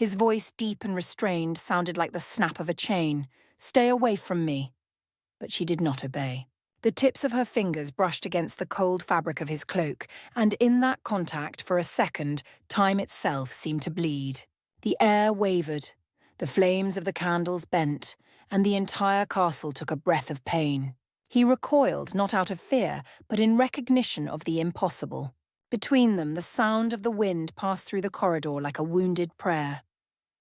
His voice, deep and restrained, sounded like the snap of a chain. "Stay away from me." But she did not obey. The tips of her fingers brushed against the cold fabric of his cloak, and in that contact, for a second, time itself seemed to bleed. The air wavered, the flames of the candles bent, and the entire castle took a breath of pain. He recoiled, not out of fear, but in recognition of the impossible. Between them, the sound of the wind passed through the corridor like a wounded prayer.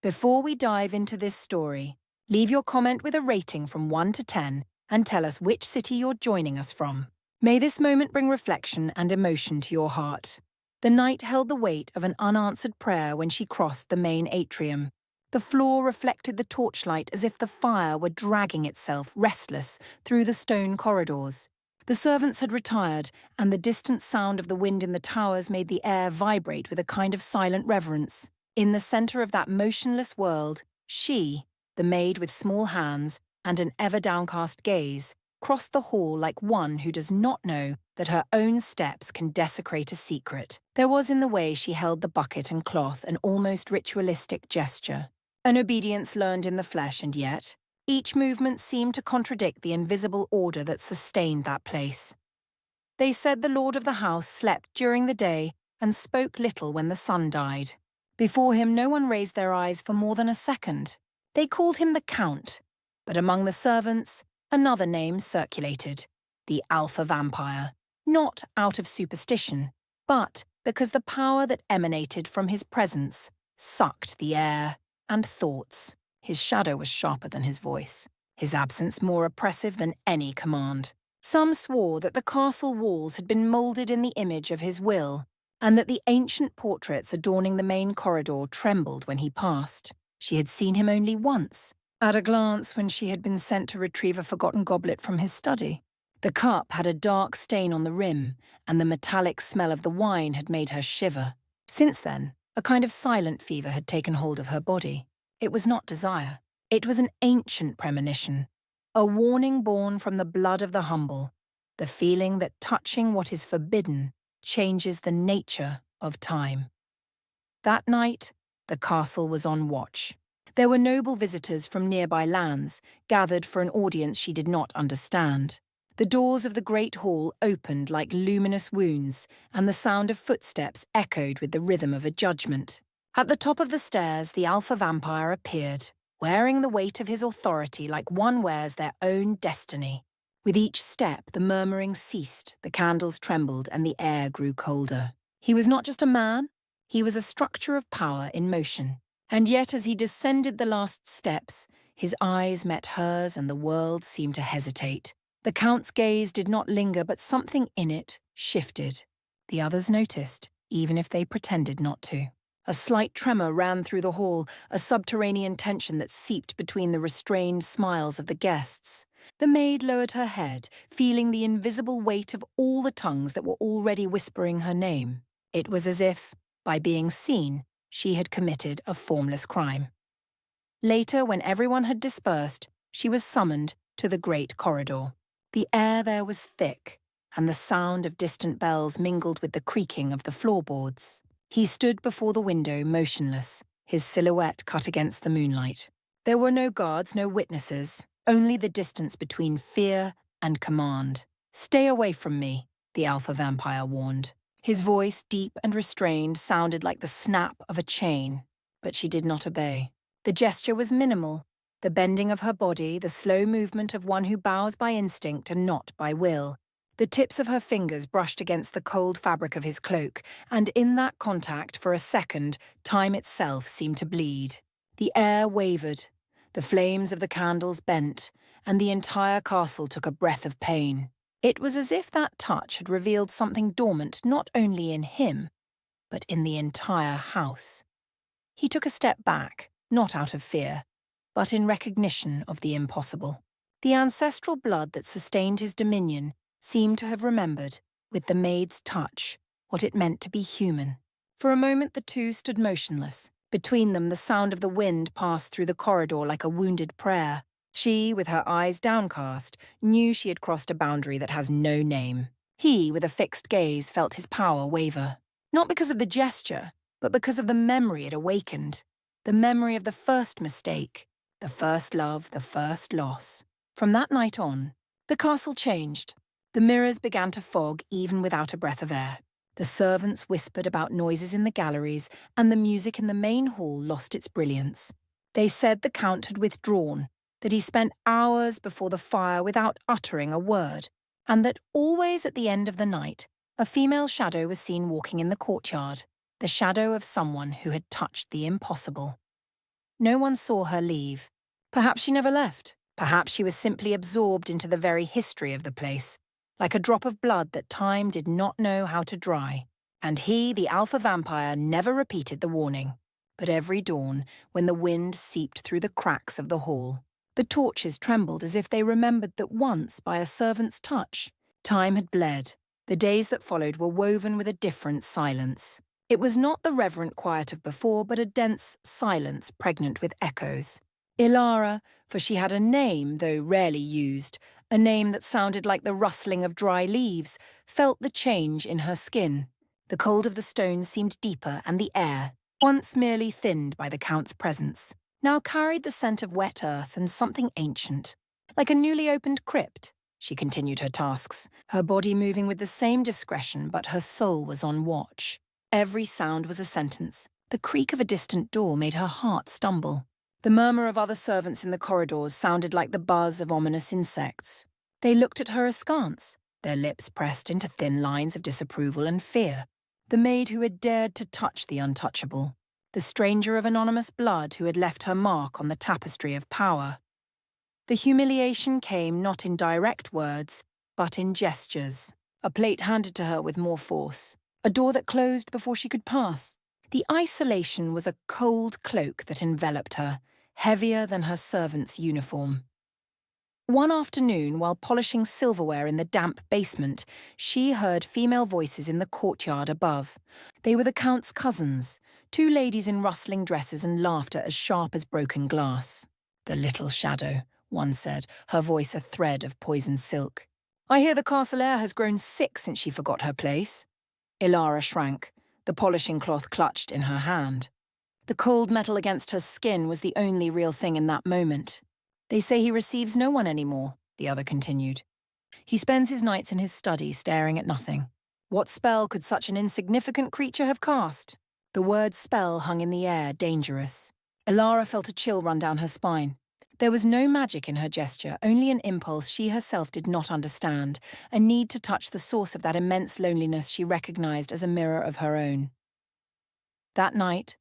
Before we dive into this story, leave your comment with a rating from 1 to 10 and tell us which city you're joining us from. May this moment bring reflection and emotion to your heart. The night held the weight of an unanswered prayer when she crossed the main atrium. The floor reflected the torchlight as if the fire were dragging itself, restless, through the stone corridors. The servants had retired, and the distant sound of the wind in the towers made the air vibrate with a kind of silent reverence. In the center of that motionless world, she, the maid with small hands and an ever-downcast gaze, crossed the hall like one who does not know that her own steps can desecrate a secret. There was in the way she held the bucket and cloth an almost ritualistic gesture. An obedience learned in the flesh, and yet, each movement seemed to contradict the invisible order that sustained that place. They said the lord of the house slept during the day and spoke little when the sun died. Before him no one raised their eyes for more than a second. They called him the Count, but among the servants, another name circulated, the Alpha Vampire, not out of superstition, but because the power that emanated from his presence sucked the air and thoughts. His shadow was sharper than his voice, his absence more oppressive than any command. Some swore that the castle walls had been moulded in the image of his will, and that the ancient portraits adorning the main corridor trembled when he passed. She had seen him only once, at a glance when she had been sent to retrieve a forgotten goblet from his study. The cup had a dark stain on the rim, and the metallic smell of the wine had made her shiver. Since then, a kind of silent fever had taken hold of her body. It was not desire. It was an ancient premonition, a warning born from the blood of the humble, the feeling that touching what is forbidden changes the nature of time. That night, the castle was on watch. There were noble visitors from nearby lands, gathered for an audience she did not understand. The doors of the great hall opened like luminous wounds, and the sound of footsteps echoed with the rhythm of a judgment. At the top of the stairs, the Alpha Vampire appeared, wearing the weight of his authority like one wears their own destiny. With each step, the murmuring ceased, the candles trembled, and the air grew colder. He was not just a man, he was a structure of power in motion. And yet, as he descended the last steps, his eyes met hers and the world seemed to hesitate. The Count's gaze did not linger, but something in it shifted. The others noticed, even if they pretended not to. A slight tremor ran through the hall, a subterranean tension that seeped between the restrained smiles of the guests. The maid lowered her head, feeling the invisible weight of all the tongues that were already whispering her name. It was as if, by being seen, she had committed a formless crime. Later, when everyone had dispersed, she was summoned to the great corridor. The air there was thick, and the sound of distant bells mingled with the creaking of the floorboards. He stood before the window, motionless, his silhouette cut against the moonlight. There were no guards, no witnesses, only the distance between fear and command. "Stay away from me," the Alpha Vampire warned. His voice, deep and restrained, sounded like the snap of a chain, but she did not obey. The gesture was minimal, the bending of her body, the slow movement of one who bows by instinct and not by will. The tips of her fingers brushed against the cold fabric of his cloak, and in that contact, for a second, time itself seemed to bleed. The air wavered, the flames of the candles bent, and the entire castle took a breath of pain. It was as if that touch had revealed something dormant not only in him, but in the entire house. He took a step back, not out of fear, but in recognition of the impossible. The ancestral blood that sustained his dominion seemed to have remembered, with the maid's touch, what it meant to be human. For a moment the two stood motionless. Between them the sound of the wind passed through the corridor like a wounded prayer. She, with her eyes downcast, knew she had crossed a boundary that has no name. He, with a fixed gaze, felt his power waver. Not because of the gesture, but because of the memory it awakened. The memory of the first mistake, the first love, the first loss. From that night on, the castle changed. The mirrors began to fog even without a breath of air. The servants whispered about noises in the galleries, and the music in the main hall lost its brilliance. They said the Count had withdrawn, that he spent hours before the fire without uttering a word, and that always at the end of the night, a female shadow was seen walking in the courtyard, the shadow of someone who had touched the impossible. No one saw her leave. Perhaps she never left. Perhaps she was simply absorbed into the very history of the place, like a drop of blood that time did not know how to dry. And he, the alpha vampire, never repeated the warning. But every dawn, when the wind seeped through the cracks of the hall, the torches trembled as if they remembered that once, by a servant's touch, time had bled. The days that followed were woven with a different silence. It was not the reverent quiet of before, but a dense silence pregnant with echoes. Ilara, for she had a name, though rarely used, a name that sounded like the rustling of dry leaves, felt the change in her skin. The cold of the stones seemed deeper, and the air, once merely thinned by the Count's presence, now carried the scent of wet earth and something ancient. Like a newly opened crypt, she continued her tasks, her body moving with the same discretion, but her soul was on watch. Every sound was a sentence. The creak of a distant door made her heart stumble. The murmur of other servants in the corridors sounded like the buzz of ominous insects. They looked at her askance, their lips pressed into thin lines of disapproval and fear. The maid who had dared to touch the untouchable. The stranger of anonymous blood who had left her mark on the tapestry of power. The humiliation came not in direct words, but in gestures. A plate handed to her with more force. A door that closed before she could pass. The isolation was a cold cloak that enveloped her, heavier than her servant's uniform. One afternoon, while polishing silverware in the damp basement, she heard female voices in the courtyard above. They were the Count's cousins, two ladies in rustling dresses and laughter as sharp as broken glass. "The little shadow," one said, her voice a thread of poisoned silk. "I hear the castle heir has grown sick since she forgot her place." Ilara shrank, the polishing cloth clutched in her hand. The cold metal against her skin was the only real thing in that moment. "They say he receives no one anymore," the other continued. "He spends his nights in his study staring at nothing. What spell could such an insignificant creature have cast?" The word spell hung in the air, dangerous. Ilara felt a chill run down her spine. There was no magic in her gesture, only an impulse she herself did not understand, a need to touch the source of that immense loneliness she recognized as a mirror of her own. That night,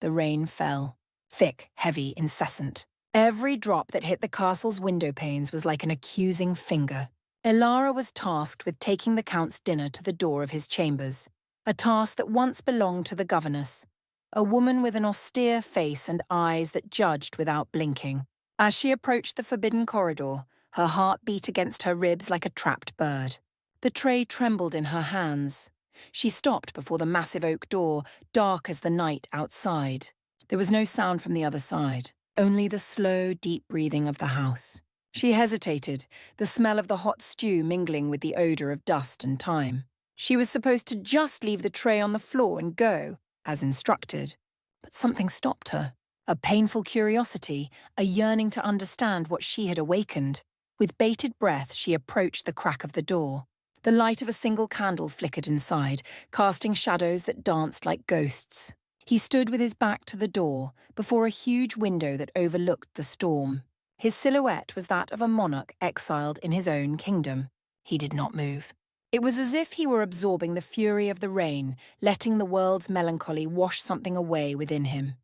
the rain fell. Thick, heavy, incessant. Every drop that hit the castle's window panes was like an accusing finger. Ilara was tasked with taking the Count's dinner to the door of his chambers, a task that once belonged to the governess, a woman with an austere face and eyes that judged without blinking. As she approached the forbidden corridor, her heart beat against her ribs like a trapped bird. The tray trembled in her hands. She stopped before the massive oak door, dark as the night outside. There was no sound from the other side, only the slow, deep breathing of the house. She hesitated, the smell of the hot stew mingling with the odor of dust and time. She was supposed to just leave the tray on the floor and go, as instructed. But something stopped her. A painful curiosity, a yearning to understand what she had awakened. With bated breath, she approached the crack of the door. The light of a single candle flickered inside, casting shadows that danced like ghosts. He stood with his back to the door, before a huge window that overlooked the storm. His silhouette was that of a monarch exiled in his own kingdom. He did not move. It was as if he were absorbing the fury of the rain, letting the world's melancholy wash something away within him.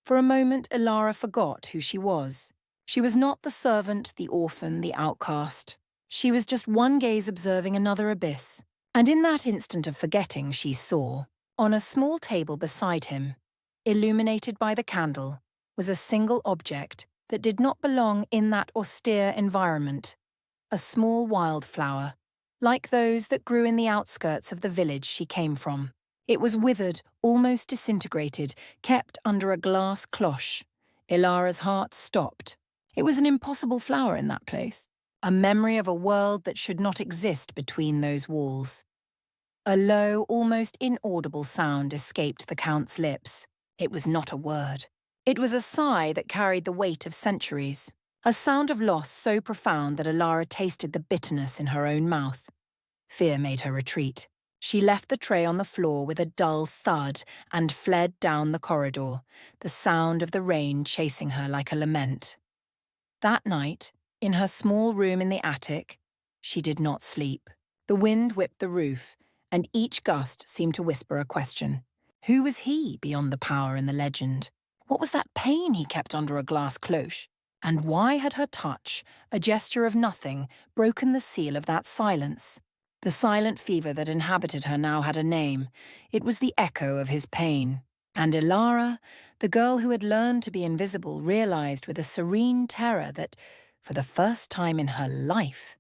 For a moment, Ilara forgot who she was. She was not the servant, the orphan, the outcast. She was just one gaze observing another abyss. And in that instant of forgetting, she saw, on a small table beside him, illuminated by the candle, was a single object that did not belong in that austere environment. A small wildflower, like those that grew in the outskirts of the village she came from. It was withered, almost disintegrated, kept under a glass cloche. Ilara's heart stopped. It was an impossible flower in that place, a memory of a world that should not exist between those walls. A low, almost inaudible sound escaped the Count's lips. It was not a word. It was a sigh that carried the weight of centuries, a sound of loss so profound that Alara tasted the bitterness in her own mouth. Fear made her retreat. She left the tray on the floor with a dull thud and fled down the corridor, the sound of the rain chasing her like a lament. That night, in her small room in the attic, she did not sleep. The wind whipped the roof, and each gust seemed to whisper a question. Who was he beyond the power and the legend? What was that pain he kept under a glass cloche? And why had her touch, a gesture of nothing, broken the seal of that silence? The silent fever that inhabited her now had a name. It was the echo of his pain. And Ilara, the girl who had learned to be invisible, realized with a serene terror that, for the first time in her life,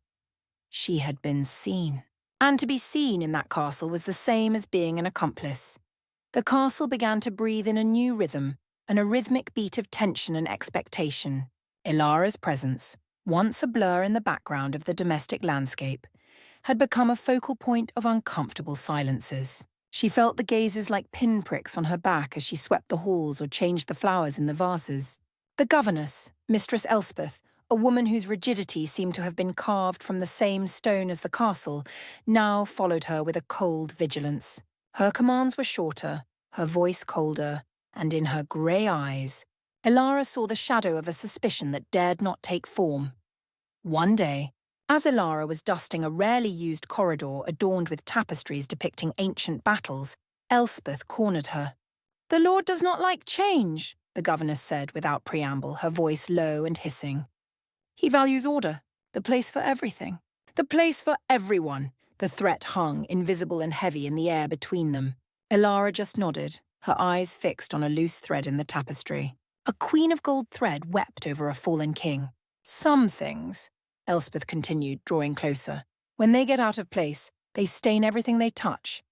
she had been seen. And to be seen in that castle was the same as being an accomplice. The castle began to breathe in a new rhythm, a rhythmic beat of tension and expectation. Ilara's presence, once a blur in the background of the domestic landscape, had become a focal point of uncomfortable silences. She felt the gazes like pinpricks on her back as she swept the halls or changed the flowers in the vases. The governess, Mistress Elspeth, a woman whose rigidity seemed to have been carved from the same stone as the castle, now followed her with a cold vigilance. Her commands were shorter, her voice colder, and in her grey eyes, Ilara saw the shadow of a suspicion that dared not take form. One day, as Ilara was dusting a rarely used corridor adorned with tapestries depicting ancient battles, Elspeth cornered her. "The Lord does not like change," the governess said without preamble, her voice low and hissing. "He values order, the place for everything. The place for everyone." The threat hung, invisible and heavy, in the air between them. Ilara just nodded, her eyes fixed on a loose thread in the tapestry. A queen of gold thread wept over a fallen king. "Some things," Elspeth continued, drawing closer, "when they get out of place, they stain everything they touch.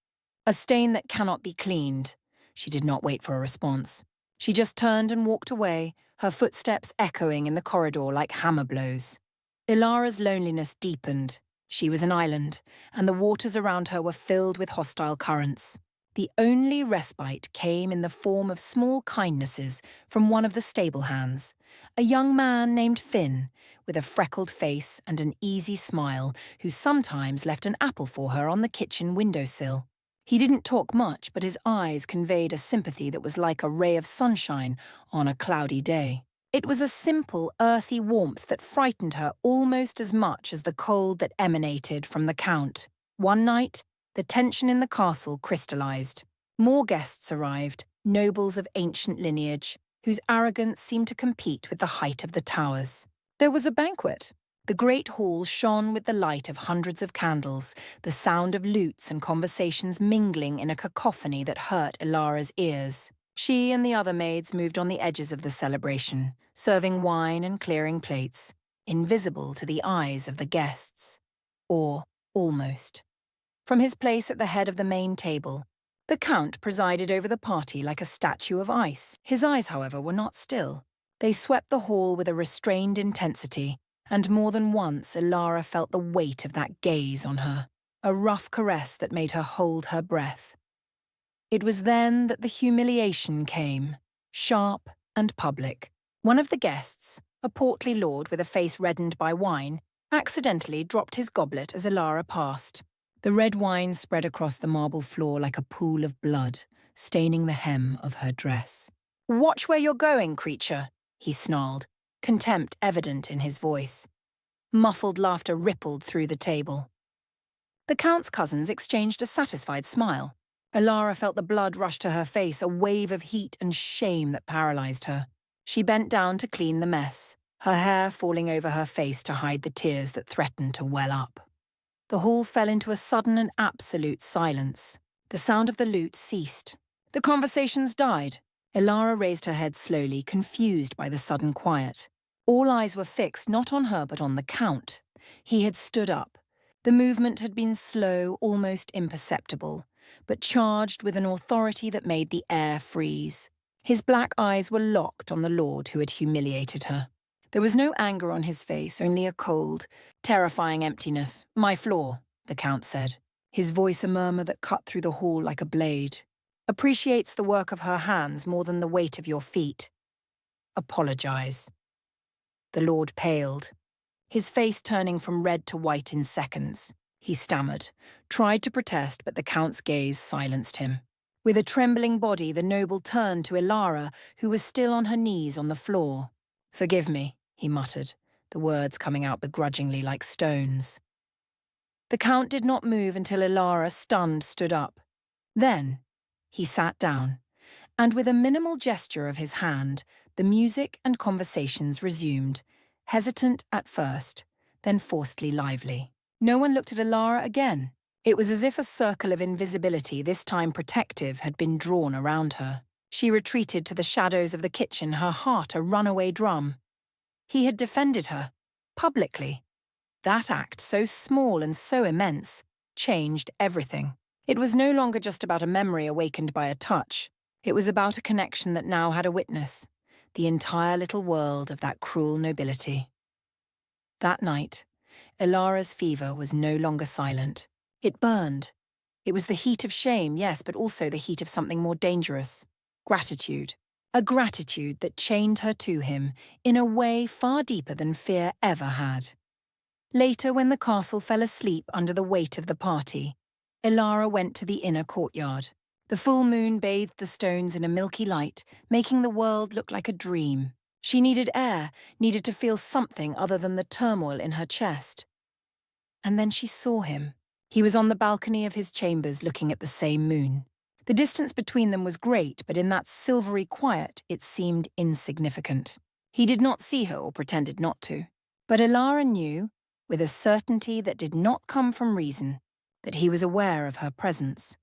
A stain that cannot be cleaned." She did not wait for a response. She just turned and walked away, her footsteps echoing in the corridor like hammer blows. Ilara's loneliness deepened. She was an island, and the waters around her were filled with hostile currents. The only respite came in the form of small kindnesses from one of the stable hands, a young man named Finn, with a freckled face and an easy smile, who sometimes left an apple for her on the kitchen windowsill. He didn't talk much, but his eyes conveyed a sympathy that was like a ray of sunshine on a cloudy day. It was a simple, earthy warmth that frightened her almost as much as the cold that emanated from the Count. One night, the tension in the castle crystallized. More guests arrived, nobles of ancient lineage, whose arrogance seemed to compete with the height of the towers. There was a banquet. The great hall shone with the light of hundreds of candles, the sound of lutes and conversations mingling in a cacophony that hurt Ilara's ears. She and the other maids moved on the edges of the celebration, serving wine and clearing plates, invisible to the eyes of the guests. Or almost. From his place at the head of the main table, the Count presided over the party like a statue of ice. His eyes, however, were not still. They swept the hall with a restrained intensity, and more than once Ilara felt the weight of that gaze on her, a rough caress that made her hold her breath. It was then that the humiliation came, sharp and public. One of the guests, a portly lord with a face reddened by wine, accidentally dropped his goblet as Ilara passed. The red wine spread across the marble floor like a pool of blood, staining the hem of her dress. "Watch where you're going, creature," he snarled, contempt evident in his voice. Muffled laughter rippled through the table. The Count's cousins exchanged a satisfied smile. Ilara felt the blood rush to her face, a wave of heat and shame that paralyzed her. She bent down to clean the mess, her hair falling over her face to hide the tears that threatened to well up. The hall fell into a sudden and absolute silence. The sound of the lute ceased. The conversations died. Ilara raised her head slowly, confused by the sudden quiet. All eyes were fixed not on her but on the Count. He had stood up. The movement had been slow, almost imperceptible, but charged with an authority that made the air freeze. His black eyes were locked on the lord who had humiliated her. There was no anger on his face, only a cold, terrifying emptiness. "My floor," the Count said, his voice a murmur that cut through the hall like a blade. "Appreciates the work of her hands more than the weight of your feet." apologize. The Lord paled, his face turning from red to white in seconds. He stammered, tried to protest, but the Count's gaze silenced him. With a trembling body, the noble turned to Ilara, who was still on her knees on the floor. "Forgive me," he muttered, the words coming out begrudgingly like stones. The Count did not move until Ilara, stunned, stood up. Then he sat down, and with a minimal gesture of his hand, the music and conversations resumed, hesitant at first, then forcedly lively. No one looked at Ilara again. It was as if a circle of invisibility, this time protective, had been drawn around her. She retreated to the shadows of the kitchen, her heart a runaway drum. He had defended her, publicly. That act, so small and so immense, changed everything. It was no longer just about a memory awakened by a touch. It was about a connection that now had a witness, the entire little world of that cruel nobility. That night, Ilara's fever was no longer silent. It burned. It was the heat of shame, yes, but also the heat of something more dangerous. Gratitude. A gratitude that chained her to him in a way far deeper than fear ever had. Later, when the castle fell asleep under the weight of the party, Ilara went to the inner courtyard. The full moon bathed the stones in a milky light, making the world look like a dream. She needed air, needed to feel something other than the turmoil in her chest. And then she saw him. He was on the balcony of his chambers looking at the same moon. The distance between them was great, but in that silvery quiet it seemed insignificant. He did not see her or pretended not to. But Ilara knew, with a certainty that did not come from reason, that he was aware of her presence.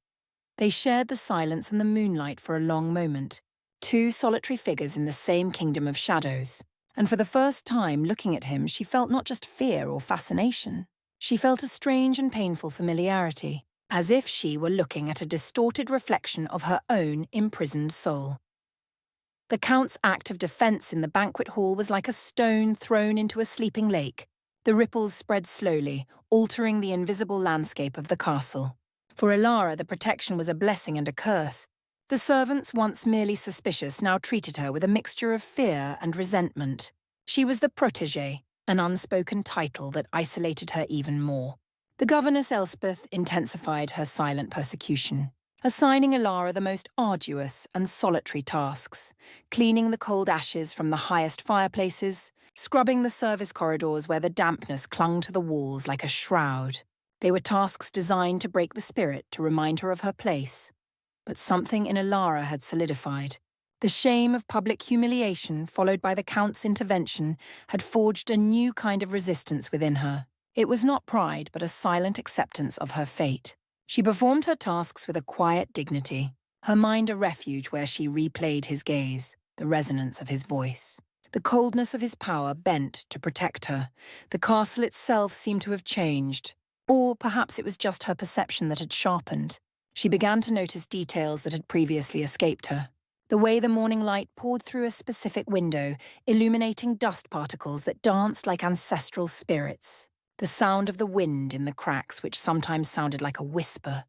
They shared the silence and the moonlight for a long moment, two solitary figures in the same kingdom of shadows. And for the first time, looking at him, she felt not just fear or fascination. She felt a strange and painful familiarity, as if she were looking at a distorted reflection of her own imprisoned soul. The Count's act of defense in the banquet hall was like a stone thrown into a sleeping lake. The ripples spread slowly, altering the invisible landscape of the castle. For Ilara, the protection was a blessing and a curse. The servants, once merely suspicious, now treated her with a mixture of fear and resentment. She was the protégée, an unspoken title that isolated her even more. The governess Elspeth intensified her silent persecution, assigning Ilara the most arduous and solitary tasks, cleaning the cold ashes from the highest fireplaces, scrubbing the service corridors where the dampness clung to the walls like a shroud. They were tasks designed to break the spirit, to remind her of her place. But something in Ilara had solidified. The shame of public humiliation, followed by the Count's intervention, had forged a new kind of resistance within her. It was not pride, but a silent acceptance of her fate. She performed her tasks with a quiet dignity, her mind a refuge where she replayed his gaze, the resonance of his voice. The coldness of his power bent to protect her. The castle itself seemed to have changed. Or perhaps it was just her perception that had sharpened. She began to notice details that had previously escaped her. The way the morning light poured through a specific window, illuminating dust particles that danced like ancestral spirits. The sound of the wind in the cracks, which sometimes sounded like a whisper,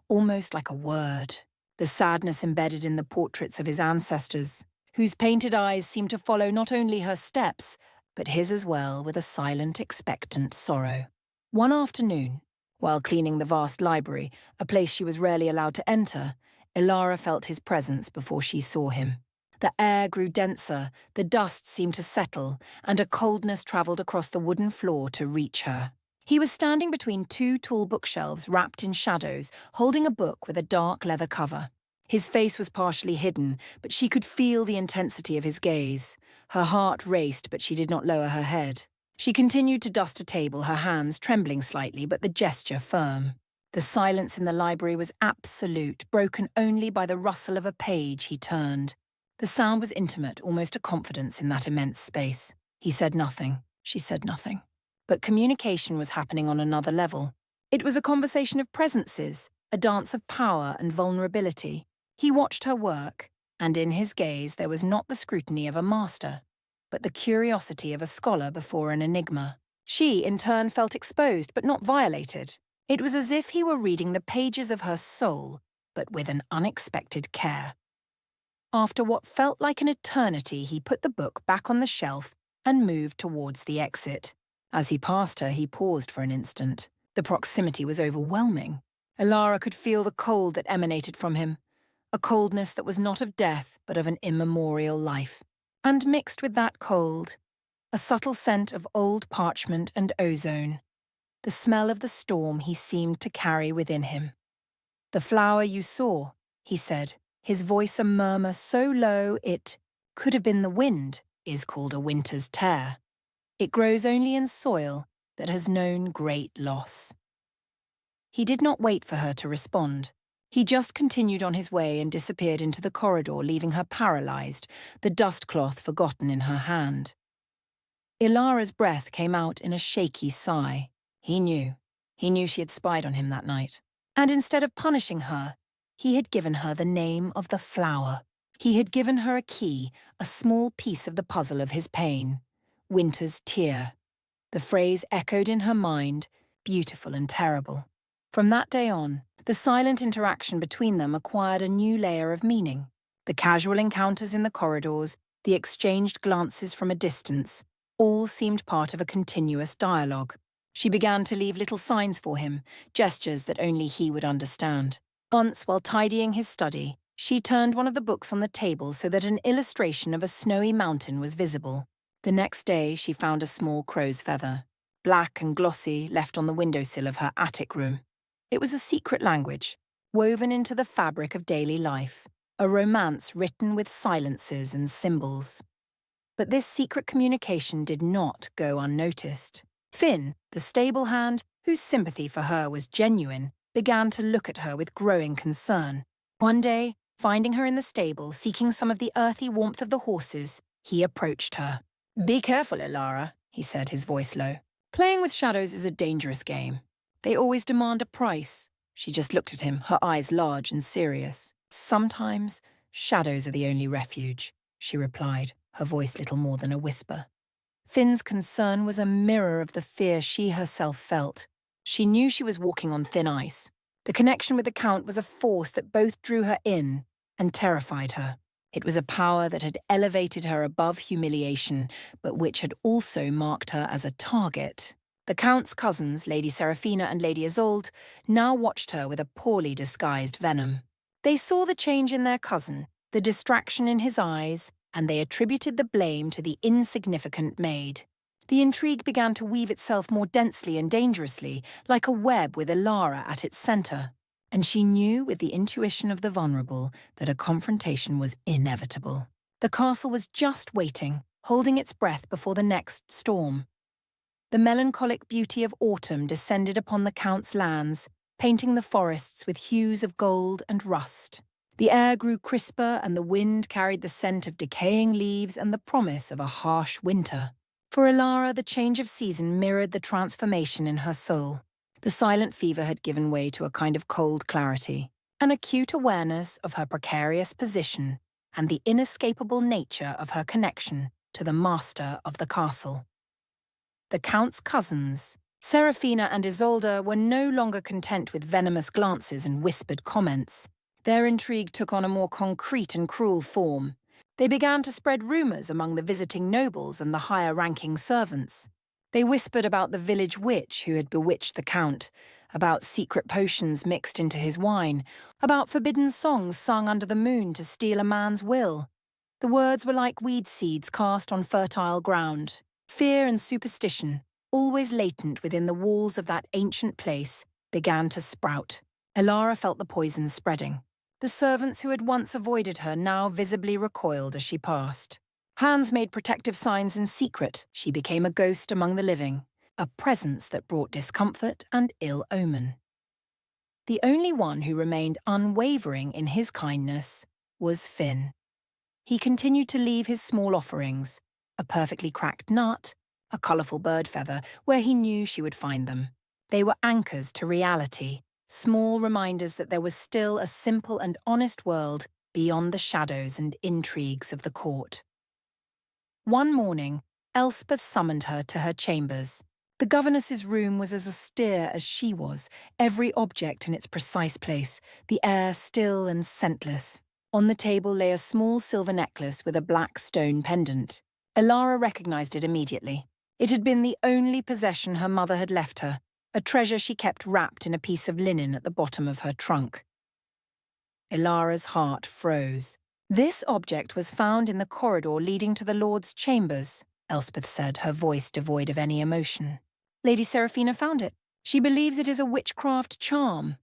almost like a word. The sadness embedded in the portraits of his ancestors, whose painted eyes seemed to follow not only her steps, but his as well, with a silent, expectant sorrow. One afternoon, while cleaning the vast library, a place she was rarely allowed to enter, Ilara felt his presence before she saw him. The air grew denser, the dust seemed to settle, and a coldness travelled across the wooden floor to reach her. He was standing between two tall bookshelves wrapped in shadows, holding a book with a dark leather cover. His face was partially hidden, but she could feel the intensity of his gaze. Her heart raced, but she did not lower her head. She continued to dust a table, her hands trembling slightly, but the gesture firm. The silence in the library was absolute, broken only by the rustle of a page he turned. The sound was intimate, almost a confidence in that immense space. He said nothing. She said nothing. But communication was happening on another level. It was a conversation of presences, a dance of power and vulnerability. He watched her work, and in his gaze there was not the scrutiny of a master, but the curiosity of a scholar before an enigma. She, in turn, felt exposed but not violated. It was as if he were reading the pages of her soul, but with an unexpected care. After what felt like an eternity, he put the book back on the shelf and moved towards the exit. As he passed her, he paused for an instant. The proximity was overwhelming. Elara could feel the cold that emanated from him, a coldness that was not of death but of an immemorial life. And mixed with that cold, a subtle scent of old parchment and ozone, the smell of the storm he seemed to carry within him. "The flower you saw," he said, his voice a murmur so low it could have been the wind, "is called a winter's tear. It grows only in soil that has known great loss." He did not wait for her to respond. He just continued on his way and disappeared into the corridor, leaving her paralyzed, the dust cloth forgotten in her hand. Ilara's breath came out in a shaky sigh. He knew. He knew she had spied on him that night. And instead of punishing her, he had given her the name of the flower. He had given her a key, a small piece of the puzzle of his pain. Winter's tear. The phrase echoed in her mind, beautiful and terrible. From that day on, the silent interaction between them acquired a new layer of meaning. The casual encounters in the corridors, the exchanged glances from a distance, all seemed part of a continuous dialogue. She began to leave little signs for him, gestures that only he would understand. Once, while tidying his study, she turned one of the books on the table so that an illustration of a snowy mountain was visible. The next day, she found a small crow's feather, black and glossy, left on the windowsill of her attic room. It was a secret language, woven into the fabric of daily life, a romance written with silences and symbols. But this secret communication did not go unnoticed. Finn, the stable hand, whose sympathy for her was genuine, began to look at her with growing concern. One day, finding her in the stable, seeking some of the earthy warmth of the horses, he approached her. "Be careful, Ilara," he said, his voice low. "Playing with shadows is a dangerous game. They always demand a price." She just looked at him, her eyes large and serious. "Sometimes, shadows are the only refuge," she replied, her voice little more than a whisper. Finn's concern was a mirror of the fear she herself felt. She knew she was walking on thin ice. The connection with the Count was a force that both drew her in and terrified her. It was a power that had elevated her above humiliation, but which had also marked her as a target. The Count's cousins, Lady Seraphina and Lady Isolde, now watched her with a poorly disguised venom. They saw the change in their cousin, the distraction in his eyes, and they attributed the blame to the insignificant maid. The intrigue began to weave itself more densely and dangerously, like a web with Ilara at its centre. And she knew with the intuition of the vulnerable that a confrontation was inevitable. The castle was just waiting, holding its breath before the next storm. The melancholic beauty of autumn descended upon the Count's lands, painting the forests with hues of gold and rust. The air grew crisper and the wind carried the scent of decaying leaves and the promise of a harsh winter. For Ilara, the change of season mirrored the transformation in her soul. The silent fever had given way to a kind of cold clarity, an acute awareness of her precarious position and the inescapable nature of her connection to the master of the castle. The Count's cousins, Seraphina and Isolde, were no longer content with venomous glances and whispered comments. Their intrigue took on a more concrete and cruel form. They began to spread rumours among the visiting nobles and the higher-ranking servants. They whispered about the village witch who had bewitched the Count, about secret potions mixed into his wine, about forbidden songs sung under the moon to steal a man's will. The words were like weed seeds cast on fertile ground. Fear and superstition, always latent within the walls of that ancient place, began to sprout. Ilara felt the poison spreading. The servants who had once avoided her now visibly recoiled as she passed. Hands made protective signs in secret. She became a ghost among the living, a presence that brought discomfort and ill omen. The only one who remained unwavering in his kindness was Finn. He continued to leave his small offerings, a perfectly cracked nut, a colourful bird feather, where he knew she would find them. They were anchors to reality, small reminders that there was still a simple and honest world beyond the shadows and intrigues of the court. One morning, Elspeth summoned her to her chambers. The governess's room was as austere as she was, every object in its precise place, the air still and scentless. On the table lay a small silver necklace with a black stone pendant. Elara recognized it immediately. It had been the only possession her mother had left her, a treasure she kept wrapped in a piece of linen at the bottom of her trunk. Elara's heart froze. "This object was found in the corridor leading to the Lord's chambers," Elspeth said, her voice devoid of any emotion. "Lady Seraphina found it. She believes it is a witchcraft charm."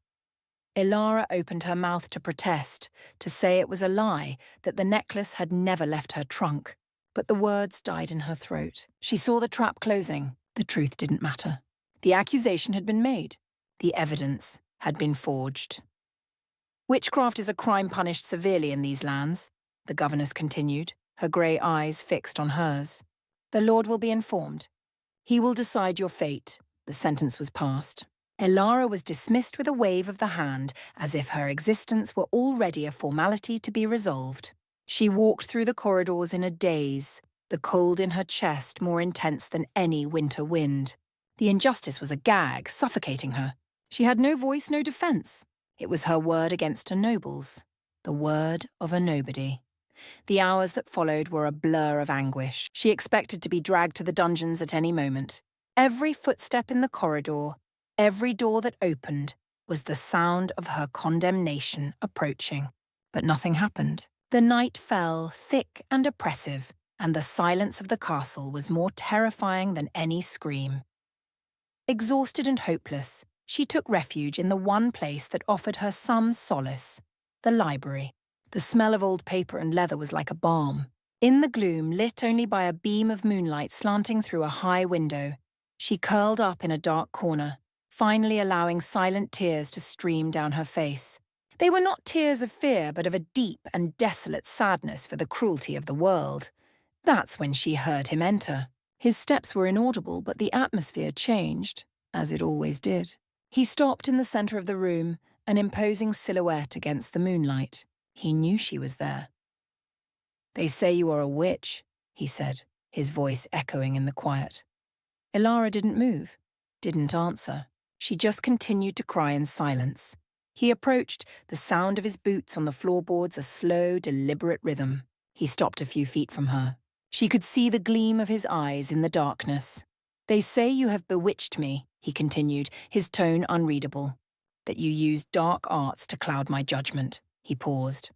Elara opened her mouth to protest, to say it was a lie, that the necklace had never left her trunk. But the words died in her throat. She saw the trap closing. The truth didn't matter. The accusation had been made. The evidence had been forged. "Witchcraft is a crime punished severely in these lands," the governess continued, her grey eyes fixed on hers. "The Lord will be informed. He will decide your fate." The sentence was passed. Elara was dismissed with a wave of the hand, as if her existence were already a formality to be resolved. She walked through the corridors in a daze, the cold in her chest more intense than any winter wind. The injustice was a gag, suffocating her. She had no voice, no defence. It was her word against a noble's, the word of a nobody. The hours that followed were a blur of anguish. She expected to be dragged to the dungeons at any moment. Every footstep in the corridor, every door that opened, was the sound of her condemnation approaching. But nothing happened. The night fell, thick and oppressive, and the silence of the castle was more terrifying than any scream. Exhausted and hopeless, she took refuge in the one place that offered her some solace, the library. The smell of old paper and leather was like a balm. In the gloom, lit only by a beam of moonlight slanting through a high window, she curled up in a dark corner, finally allowing silent tears to stream down her face. They were not tears of fear, but of a deep and desolate sadness for the cruelty of the world. That's when she heard him enter. His steps were inaudible, but the atmosphere changed, as it always did. He stopped in the centre of the room, an imposing silhouette against the moonlight. He knew she was there. "They say you are a witch," he said, his voice echoing in the quiet. Elara didn't move, didn't answer. She just continued to cry in silence. He approached, the sound of his boots on the floorboards a slow, deliberate rhythm. He stopped a few feet from her. She could see the gleam of his eyes in the darkness. "They say you have bewitched me," he continued, his tone unreadable. "That you used dark arts to cloud my judgment." He paused.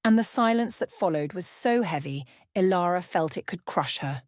And the silence that followed was so heavy, Elara felt it could crush her.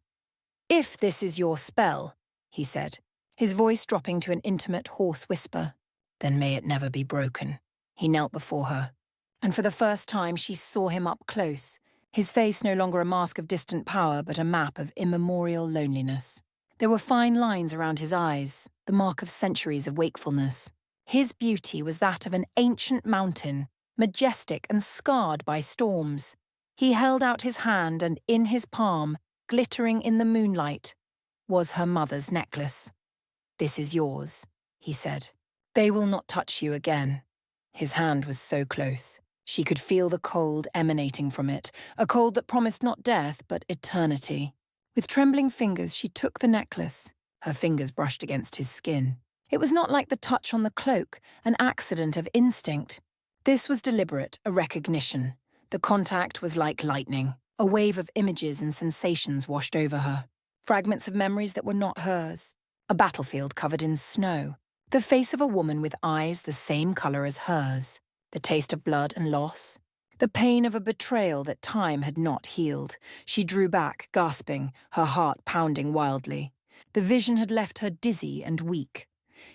"If this is your spell," he said, his voice dropping to an intimate, hoarse whisper, "then may it never be broken." He knelt before her, and for the first time she saw him up close, his face no longer a mask of distant power but a map of immemorial loneliness. There were fine lines around his eyes, the mark of centuries of wakefulness. His beauty was that of an ancient mountain, majestic and scarred by storms. He held out his hand, and in his palm, glittering in the moonlight, was her mother's necklace. "This is yours," he said. "They will not touch you again." His hand was so close. She could feel the cold emanating from it, a cold that promised not death, but eternity. With trembling fingers, she took the necklace. Her fingers brushed against his skin. It was not like the touch on the cloak, an accident of instinct. This was deliberate, a recognition. The contact was like lightning. A wave of images and sensations washed over her. Fragments of memories that were not hers. A battlefield covered in snow. The face of a woman with eyes the same colour as hers. The taste of blood and loss. The pain of a betrayal that time had not healed. She drew back, gasping, her heart pounding wildly. The vision had left her dizzy and weak.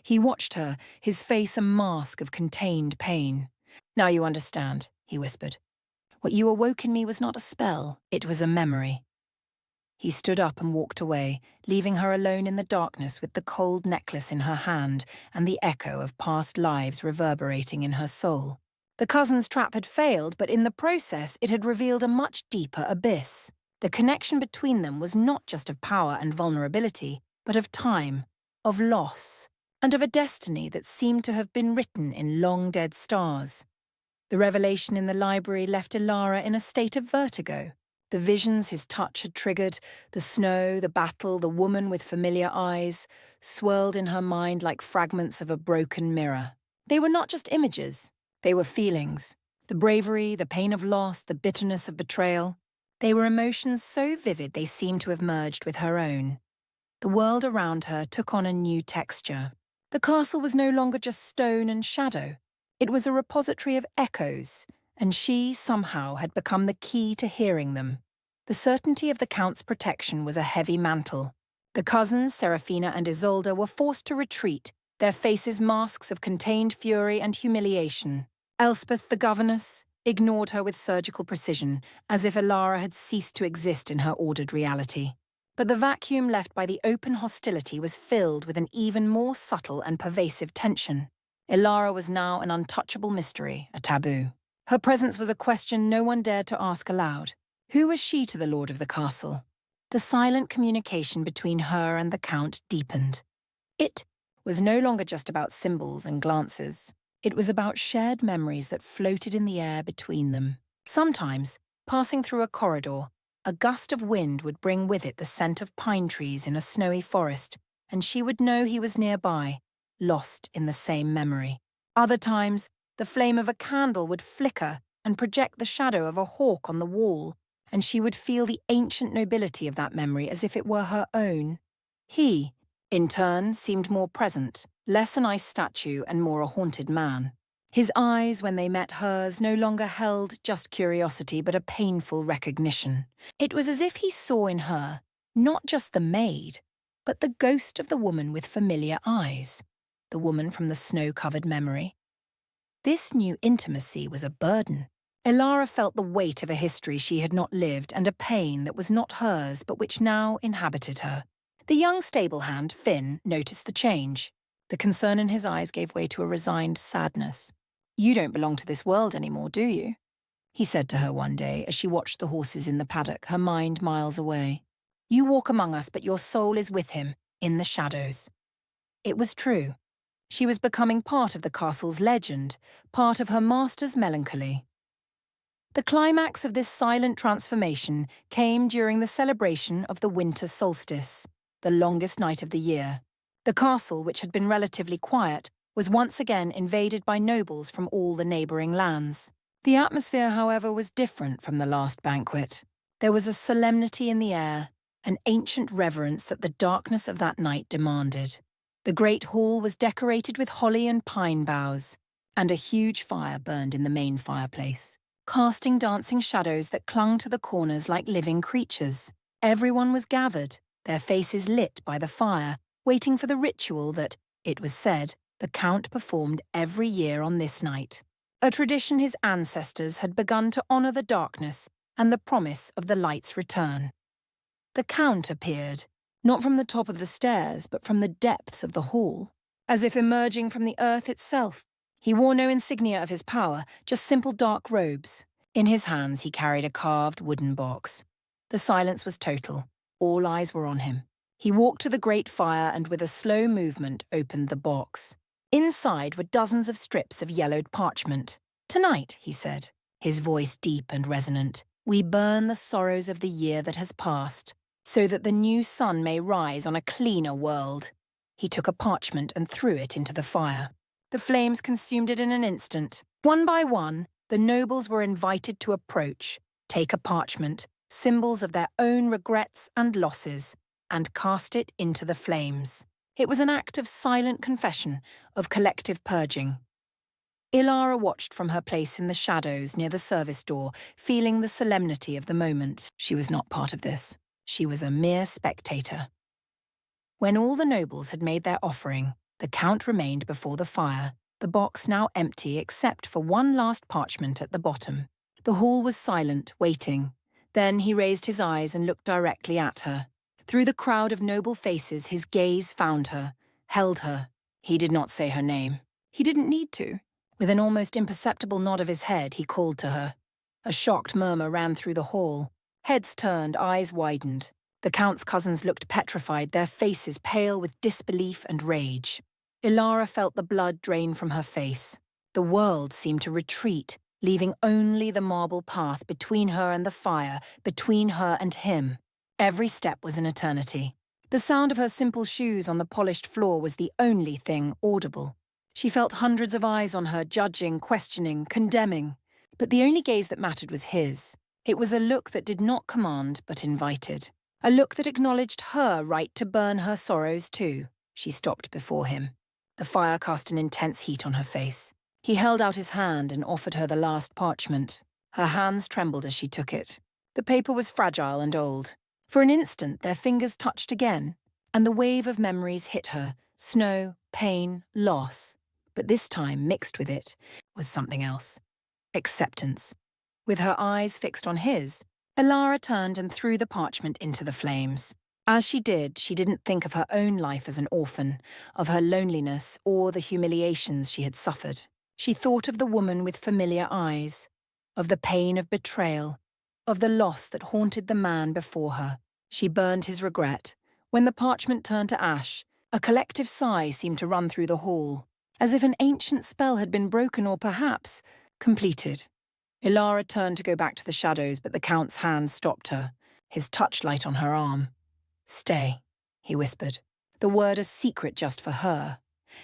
He watched her, his face a mask of contained pain. "Now you understand," he whispered. "What you awoke in me was not a spell, it was a memory." He stood up and walked away, leaving her alone in the darkness with the cold necklace in her hand and the echo of past lives reverberating in her soul. The cousin's trap had failed, but in the process it had revealed a much deeper abyss. The connection between them was not just of power and vulnerability, but of time, of loss, and of a destiny that seemed to have been written in long-dead stars. The revelation in the library left Elara in a state of vertigo. The visions his touch had triggered, the snow, the battle, the woman with familiar eyes, swirled in her mind like fragments of a broken mirror. They were not just images, they were feelings. The The bravery, the pain of loss, the bitterness of betrayal. They were emotions so vivid they seemed to have merged with her own. The world around her took on a new texture. The castle was no longer just stone and shadow. It was a repository of echoes, and she, somehow, had become the key to hearing them. The certainty of the Count's protection was a heavy mantle. The cousins, Serafina and Isolde, were forced to retreat, their faces masks of contained fury and humiliation. Elspeth, the governess, ignored her with surgical precision, as if Ilara had ceased to exist in her ordered reality. But the vacuum left by the open hostility was filled with an even more subtle and pervasive tension. Ilara was now an untouchable mystery, a taboo. Her presence was a question no one dared to ask aloud. Who was she to the lord of the castle? The silent communication between her and the Count deepened. It was no longer just about symbols and glances. It was about shared memories that floated in the air between them. Sometimes, passing through a corridor, a gust of wind would bring with it the scent of pine trees in a snowy forest, and she would know he was nearby, lost in the same memory. Other times, the flame of a candle would flicker and project the shadow of a hawk on the wall, and she would feel the ancient nobility of that memory as if it were her own. He, in turn, seemed more present, less an ice statue and more a haunted man. His eyes, when they met hers, no longer held just curiosity but a painful recognition. It was as if he saw in her not just the maid, but the ghost of the woman with familiar eyes, the woman from the snow-covered memory. This new intimacy was a burden. Ilara felt the weight of a history she had not lived and a pain that was not hers but which now inhabited her. The young stable hand, Finn, noticed the change. The concern in his eyes gave way to a resigned sadness. "You don't belong to this world anymore, do you?" he said to her one day as she watched the horses in the paddock, her mind miles away. "You walk among us, but your soul is with him, in the shadows." It was true. She was becoming part of the castle's legend, part of her master's melancholy. The climax of this silent transformation came during the celebration of the winter solstice, the longest night of the year. The castle, which had been relatively quiet, was once again invaded by nobles from all the neighbouring lands. The atmosphere, however, was different from the last banquet. There was a solemnity in the air, an ancient reverence that the darkness of that night demanded. The great hall was decorated with holly and pine boughs, and a huge fire burned in the main fireplace, casting dancing shadows that clung to the corners like living creatures. Everyone was gathered, their faces lit by the fire, waiting for the ritual that, it was said, the Count performed every year on this night. A tradition his ancestors had begun to honour the darkness and the promise of the light's return. The Count appeared, not from the top of the stairs, but from the depths of the hall, as if emerging from the earth itself. He wore no insignia of his power, just simple dark robes. In his hands he carried a carved wooden box. The silence was total. All eyes were on him. He walked to the great fire and with a slow movement opened the box. Inside were dozens of strips of yellowed parchment. "Tonight," he said, his voice deep and resonant, "we burn the sorrows of the year that has passed, so that the new sun may rise on a cleaner world." He took a parchment and threw it into the fire. The flames consumed it in an instant. One by one, the nobles were invited to approach, take a parchment, symbols of their own regrets and losses, and cast it into the flames. It was an act of silent confession, of collective purging. Ilara watched from her place in the shadows near the service door, feeling the solemnity of the moment. She was not part of this. She was a mere spectator. When all the nobles had made their offering, the Count remained before the fire, the box now empty except for one last parchment at the bottom. The hall was silent, waiting. Then he raised his eyes and looked directly at her. Through the crowd of noble faces, his gaze found her, held her. He did not say her name. He didn't need to. With an almost imperceptible nod of his head, he called to her. A shocked murmur ran through the hall. Heads turned, eyes widened. The Count's cousins looked petrified, their faces pale with disbelief and rage. Ilara felt the blood drain from her face. The world seemed to retreat, leaving only the marble path between her and the fire, between her and him. Every step was an eternity. The sound of her simple shoes on the polished floor was the only thing audible. She felt hundreds of eyes on her, judging, questioning, condemning. But the only gaze that mattered was his. It was a look that did not command but invited. A look that acknowledged her right to burn her sorrows too. She stopped before him. The fire cast an intense heat on her face. He held out his hand and offered her the last parchment. Her hands trembled as she took it. The paper was fragile and old. For an instant, their fingers touched again, and the wave of memories hit her. Snow, pain, loss. But this time, mixed with it, was something else. Acceptance. With her eyes fixed on his, Elara turned and threw the parchment into the flames. As she did, she didn't think of her own life as an orphan, of her loneliness or the humiliations she had suffered. She thought of the woman with familiar eyes, of the pain of betrayal, of the loss that haunted the man before her. She burned his regret. When the parchment turned to ash, a collective sigh seemed to run through the hall, as if an ancient spell had been broken or perhaps completed. Elara turned to go back to the shadows, but the Count's hand stopped her, his touchlight on her arm. "Stay," he whispered, the word a secret just for her.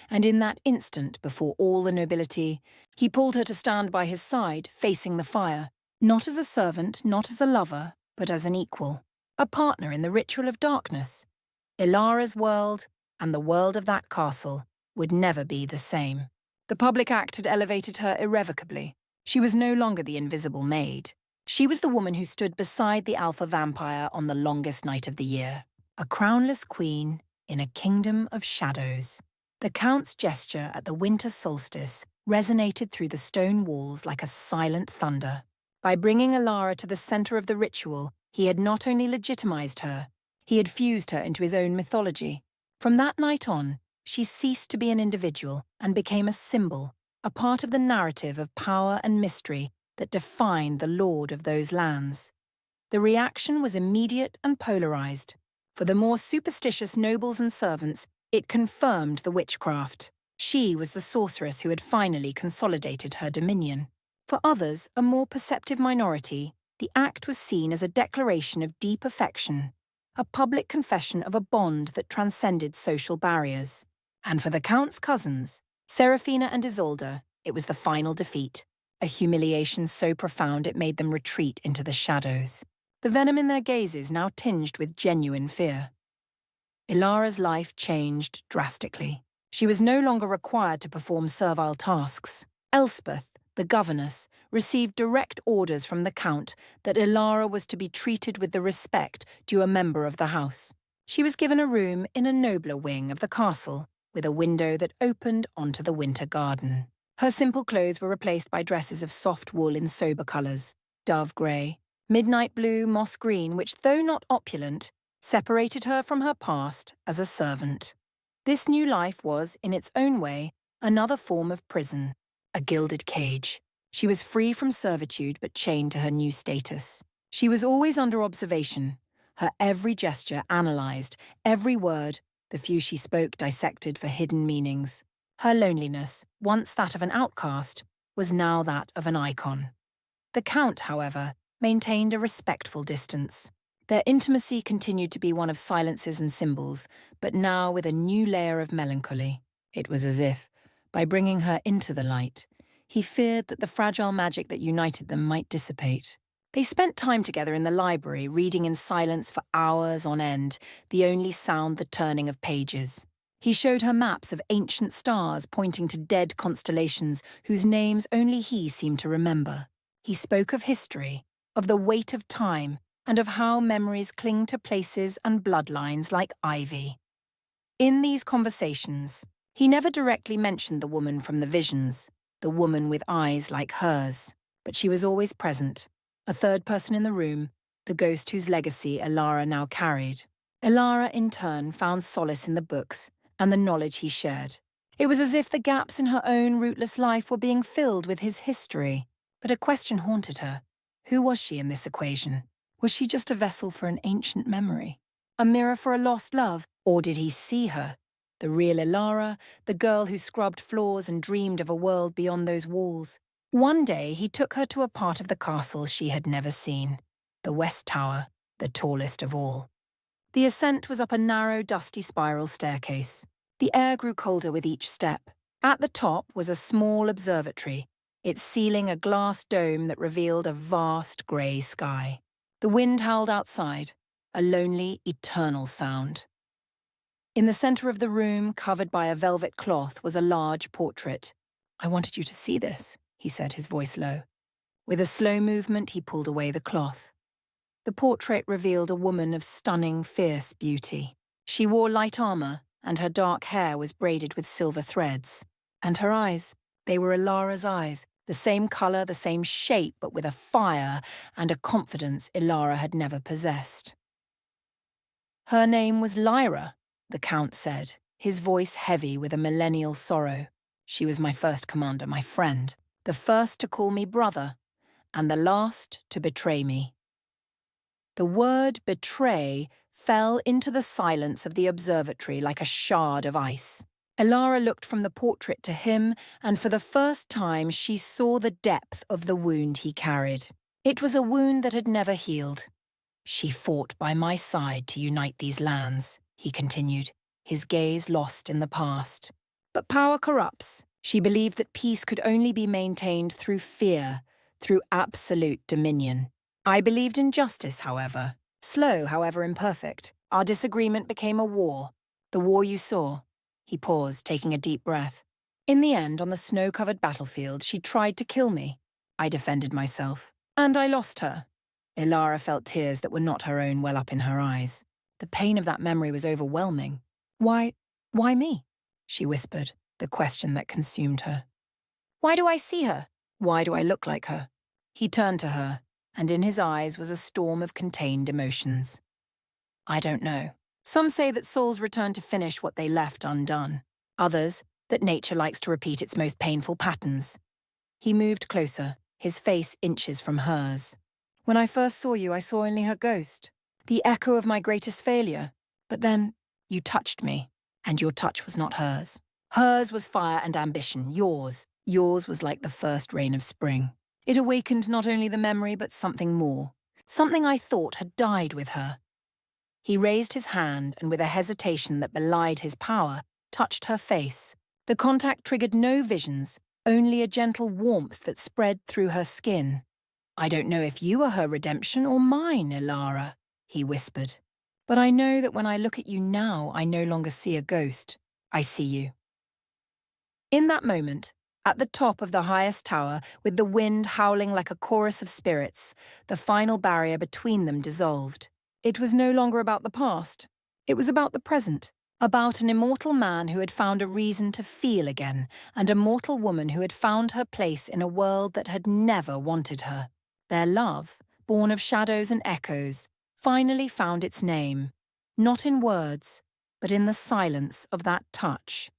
And in that instant, before all the nobility, he pulled her to stand by his side, facing the fire, not as a servant, not as a lover, but as an equal, a partner in the ritual of darkness. Ilara's world, and the world of that castle, would never be the same. The public act had elevated her irrevocably. She was no longer the invisible maid. She was the woman who stood beside the alpha vampire on the longest night of the year, a crownless queen in a kingdom of shadows. The Count's gesture at the winter solstice resonated through the stone walls like a silent thunder. By bringing Elara to the center of the ritual, he had not only legitimized her, he had fused her into his own mythology. From that night on, she ceased to be an individual and became a symbol, a part of the narrative of power and mystery that defined the lord of those lands. The reaction was immediate and polarized. For the more superstitious nobles and servants, it confirmed the witchcraft. She was the sorceress who had finally consolidated her dominion. For others, a more perceptive minority, the act was seen as a declaration of deep affection, a public confession of a bond that transcended social barriers. And for the Count's cousins, Serafina and Isolde, it was the final defeat, a humiliation so profound it made them retreat into the shadows, the venom in their gazes now tinged with genuine fear. Ilara's life changed drastically. She was no longer required to perform servile tasks. Elspeth, the governess, received direct orders from the Count that Elara was to be treated with the respect due a member of the house. She was given a room in a nobler wing of the castle, with a window that opened onto the winter garden. Her simple clothes were replaced by dresses of soft wool in sober colours, dove grey, midnight blue, moss green, which, though not opulent, separated her from her past as a servant. This new life was, in its own way, another form of prison, a gilded cage. She was free from servitude but chained to her new status. She was always under observation, her every gesture analysed, every word, the few she spoke dissected for hidden meanings. Her loneliness, once that of an outcast, was now that of an icon. The Count, however, maintained a respectful distance. Their intimacy continued to be one of silences and symbols, but now with a new layer of melancholy. It was as if, by bringing her into the light, he feared that the fragile magic that united them might dissipate. They spent time together in the library, reading in silence for hours on end, the only sound the turning of pages. He showed her maps of ancient stars pointing to dead constellations whose names only he seemed to remember. He spoke of history, of the weight of time, and of how memories cling to places and bloodlines like ivy. In these conversations, he never directly mentioned the woman from the visions, the woman with eyes like hers, but she was always present, a third person in the room, the ghost whose legacy Elara now carried. Elara, in turn, found solace in the books and the knowledge he shared. It was as if the gaps in her own rootless life were being filled with his history. But a question haunted her. Who was she in this equation? Was she just a vessel for an ancient memory? A mirror for a lost love? Or did he see her? The real Elara, the girl who scrubbed floors and dreamed of a world beyond those walls. One day he took her to a part of the castle she had never seen. The West Tower, the tallest of all. The ascent was up a narrow, dusty spiral staircase. The air grew colder with each step. At the top was a small observatory, its ceiling a glass dome that revealed a vast grey sky. The wind howled outside, a lonely, eternal sound. In the centre of the room, covered by a velvet cloth, was a large portrait. "I wanted you to see this," he said, his voice low. With a slow movement, he pulled away the cloth. The portrait revealed a woman of stunning, fierce beauty. She wore light armour, and her dark hair was braided with silver threads. And her eyes, they were Ilara's eyes, the same colour, the same shape, but with a fire and a confidence Ilara had never possessed. "Her name was Lyra," the Count said, his voice heavy with a millennial sorrow. "She was my first commander, my friend, the first to call me brother, and the last to betray me." The word betray fell into the silence of the observatory like a shard of ice. Ilara looked from the portrait to him, and for the first time she saw the depth of the wound he carried. It was a wound that had never healed. "She fought by my side to unite these lands," he continued, his gaze lost in the past. "But power corrupts. She believed that peace could only be maintained through fear, through absolute dominion. I believed in justice, however. Slow, however imperfect. Our disagreement became a war. The war you saw." He paused, taking a deep breath. "In the end, on the snow-covered battlefield, she tried to kill me. I defended myself. And I lost her." Ilara felt tears that were not her own well up in her eyes. The pain of that memory was overwhelming. Why me?" she whispered, the question that consumed her. "Why do I see her? Why do I look like her?" He turned to her, and in his eyes was a storm of contained emotions. "I don't know. Some say that souls return to finish what they left undone. Others, that nature likes to repeat its most painful patterns." He moved closer, his face inches from hers. "When I first saw you, I saw only her ghost, the echo of my greatest failure. But then, you touched me, and your touch was not hers. Hers was fire and ambition, yours was like the first rain of spring. It awakened not only the memory, but something more, something I thought had died with her." He raised his hand and, with a hesitation that belied his power, touched her face. The contact triggered no visions, only a gentle warmth that spread through her skin. "I don't know if you are her redemption or mine, Ilara," he whispered. "But I know that when I look at you now, I no longer see a ghost. I see you." In that moment, at the top of the highest tower, with the wind howling like a chorus of spirits, the final barrier between them dissolved. It was no longer about the past. It was about the present, about an immortal man who had found a reason to feel again, and a mortal woman who had found her place in a world that had never wanted her. Their love, born of shadows and echoes, finally found its name, not in words, but in the silence of that touch.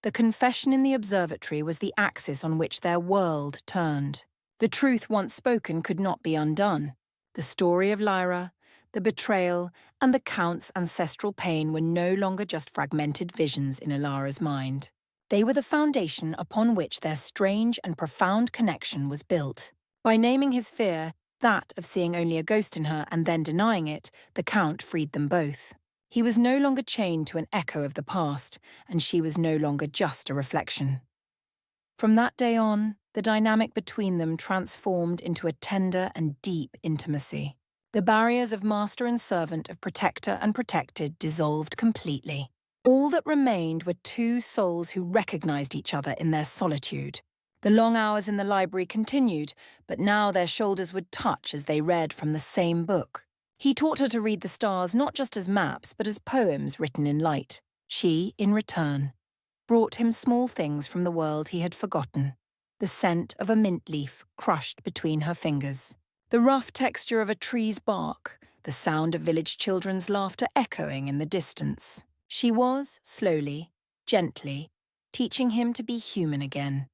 The confession in the observatory was the axis on which their world turned. The truth once spoken could not be undone. The story of Lyra, the betrayal, and the Count's ancestral pain were no longer just fragmented visions in Ilara's mind. They were the foundation upon which their strange and profound connection was built. By naming his fear, that of seeing only a ghost in her and then denying it, the Count freed them both. He was no longer chained to an echo of the past, and she was no longer just a reflection. From that day on, the dynamic between them transformed into a tender and deep intimacy. The barriers of master and servant, of protector and protected, dissolved completely. All that remained were two souls who recognized each other in their solitude. The long hours in the library continued, but now their shoulders would touch as they read from the same book. He taught her to read the stars not just as maps, but as poems written in light. She, in return, brought him small things from the world he had forgotten. The scent of a mint leaf crushed between her fingers, the rough texture of a tree's bark, the sound of village children's laughter echoing in the distance. She was, slowly, gently, teaching him to be human again.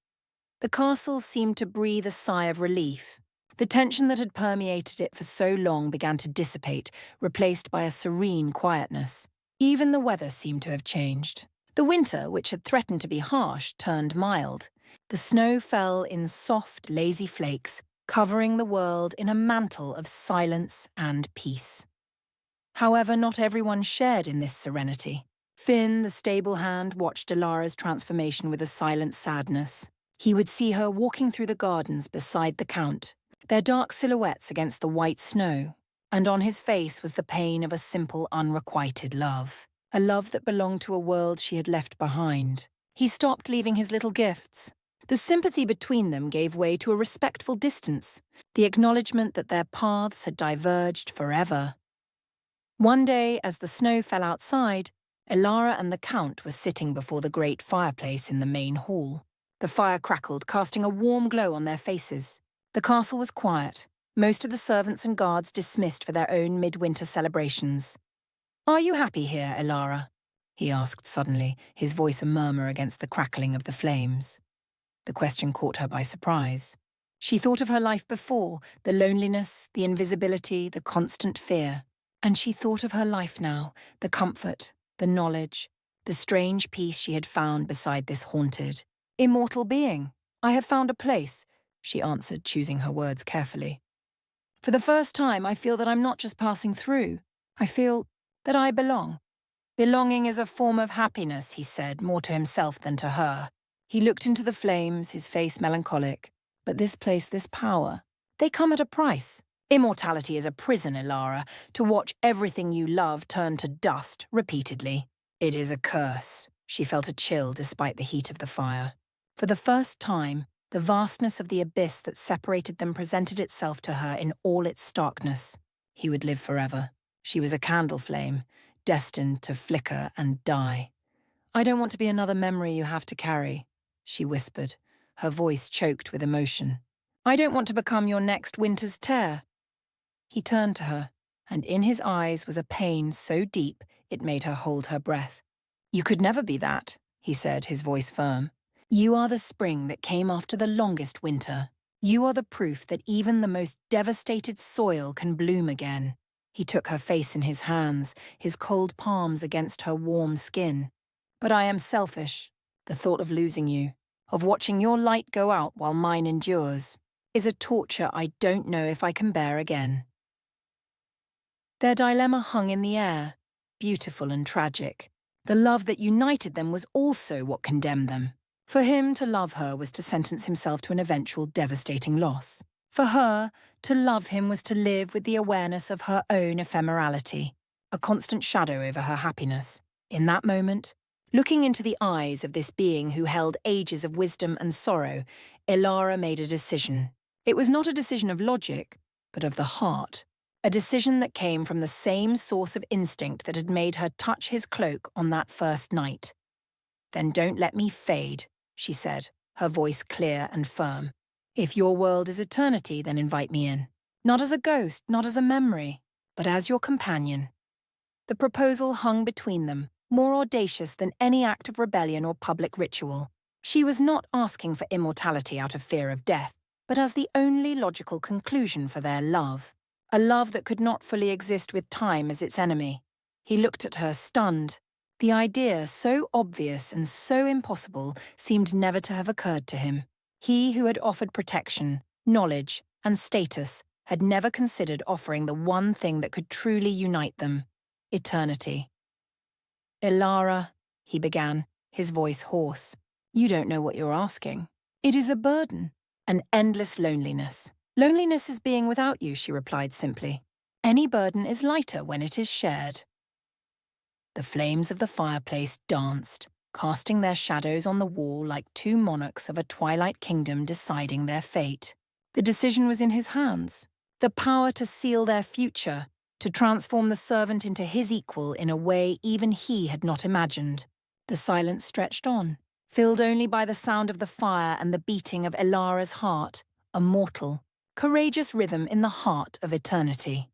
The castle seemed to breathe a sigh of relief. The tension that had permeated it for so long began to dissipate, replaced by a serene quietness. Even the weather seemed to have changed. The winter, which had threatened to be harsh, turned mild. The snow fell in soft, lazy flakes, covering the world in a mantle of silence and peace. However, not everyone shared in this serenity. Finn, the stable hand, watched Ilara's transformation with a silent sadness. He would see her walking through the gardens beside the Count, their dark silhouettes against the white snow, and on his face was the pain of a simple, unrequited love, a love that belonged to a world she had left behind. He stopped leaving his little gifts. The sympathy between them gave way to a respectful distance, the acknowledgement that their paths had diverged forever. One day, as the snow fell outside, Elara and the Count were sitting before the great fireplace in the main hall. The fire crackled, casting a warm glow on their faces. The castle was quiet, most of the servants and guards dismissed for their own midwinter celebrations. "Are you happy here, Elara?" he asked suddenly, his voice a murmur against the crackling of the flames. The question caught her by surprise. She thought of her life before, the loneliness, the invisibility, the constant fear. And she thought of her life now, the comfort, the knowledge, the strange peace she had found beside this haunted, immortal being. "I have found a place," she answered, choosing her words carefully. "For the first time, I feel that I'm not just passing through. I feel that I belong." "Belonging is a form of happiness," he said, more to himself than to her. He looked into the flames, his face melancholic. "But this place, this power, they come at a price. Immortality is a prison, Elara, to watch everything you love turn to dust repeatedly. It is a curse." She felt a chill despite the heat of the fire. For the first time, the vastness of the abyss that separated them presented itself to her in all its starkness. He would live forever. She was a candle flame, destined to flicker and die. "I don't want to be another memory you have to carry," she whispered, her voice choked with emotion. "I don't want to become your next winter's tear." He turned to her, and in his eyes was a pain so deep it made her hold her breath. "You could never be that," he said, his voice firm. "You are the spring that came after the longest winter. You are the proof that even the most devastated soil can bloom again." He took her face in his hands, his cold palms against her warm skin. "But I am selfish. The thought of losing you, of watching your light go out while mine endures, is a torture I don't know if I can bear again." Their dilemma hung in the air, beautiful and tragic. The love that united them was also what condemned them. For him, to love her was to sentence himself to an eventual devastating loss. For her, to love him was to live with the awareness of her own ephemerality, a constant shadow over her happiness. In that moment, looking into the eyes of this being who held ages of wisdom and sorrow, Elara made a decision. It was not a decision of logic, but of the heart. A decision that came from the same source of instinct that had made her touch his cloak on that first night. "Then don't let me fade," she said, her voice clear and firm. "If your world is eternity, then invite me in. Not as a ghost, not as a memory, but as your companion." The proposal hung between them, more audacious than any act of rebellion or public ritual. She was not asking for immortality out of fear of death, but as the only logical conclusion for their love. A love that could not fully exist with time as its enemy. He looked at her, stunned. The idea, so obvious and so impossible, seemed never to have occurred to him. He who had offered protection, knowledge, and status had never considered offering the one thing that could truly unite them: eternity. "Elara," he began, his voice hoarse, "you don't know what you're asking. It is a burden, an endless loneliness." "Loneliness is being without you," she replied simply. "Any burden is lighter when it is shared." The flames of the fireplace danced, casting their shadows on the wall like two monarchs of a twilight kingdom deciding their fate. The decision was in his hands. The power to seal their future, to transform the servant into his equal in a way even he had not imagined. The silence stretched on, filled only by the sound of the fire and the beating of Elara's heart, a mortal, courageous rhythm in the heart of eternity.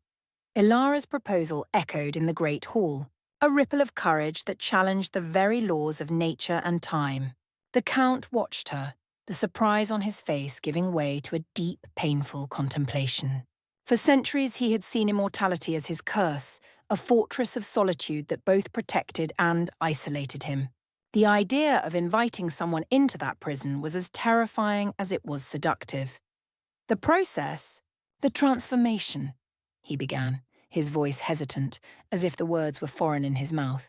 Elara's proposal echoed in the great hall, a ripple of courage that challenged the very laws of nature and time. The Count watched her, the surprise on his face giving way to a deep, painful contemplation. For centuries he had seen immortality as his curse, a fortress of solitude that both protected and isolated him. The idea of inviting someone into that prison was as terrifying as it was seductive. "The process, the transformation," he began, his voice hesitant, as if the words were foreign in his mouth.